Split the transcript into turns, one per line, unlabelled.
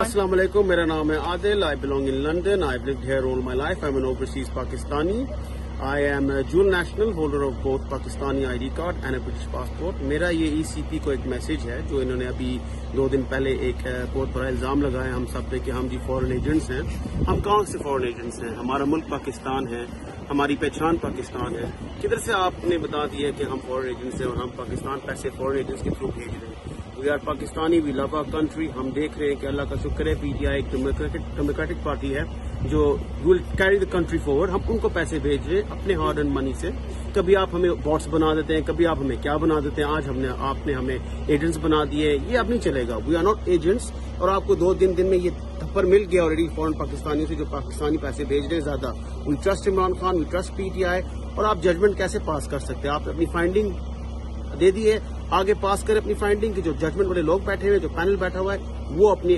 Assalamu alaikum, मेरा नाम है Adil. I belong in London. I've lived here all my life. I'm an overseas Pakistani. I am a dual national, holder of both Pakistani ID card and a British passport. मेरा ये ECP को एक message है जो इन्होंने अभी 2 दिन पहले एक बहुत बड़ा इल्ज़ाम लगाया हम सब पे कि हम जी फॉरेन एजेंट्स हैं. हम कहाँ से फॉरेन एजेंट्स हैं? हमारा मुल्क पाकिस्तान है, हमारी पहचान पाकिस्तान है. किधर से आपने बता दिया कि हम फॉरेन एजेंट्स हैं और हम पाकिस्तान पैसे फॉरेन एजेंट्स के थ्रू भेज रहे हैं? We are Pakistani, we love our country. हम देख रहे हैं कि अल्लाह का शुक्र है PTI एक डेमोक्रेटिक पार्टी है जो will carry the country forward. हम उनको पैसे भेज रहे हैं अपने हार्ड अर्न मनी से. कभी आप हमें बॉट्स बना देते हैं, कभी आप हमें क्या बना देते हैं. आज आपने हमें एजेंट्स बना दिए. ये अब नहीं चलेगा. We are not agents. और आपको 2 दिन में ये थप्पड़ मिल गया ऑलरेडी फॉरेन पाकिस्तानियों से जो पाकिस्तानी पैसे भेज रहे हैं ज्यादा. We trust Imran Khan, we trust PTI. और आप जजमेंट कैसे पास कर सकते हैं? आप अपनी फाइंडिंग दे दिए, आगे पास करें अपनी फाइंडिंग की. जो जजमेंट वाले लोग बैठे हुए, जो पैनल बैठा हुआ है, वो अपनी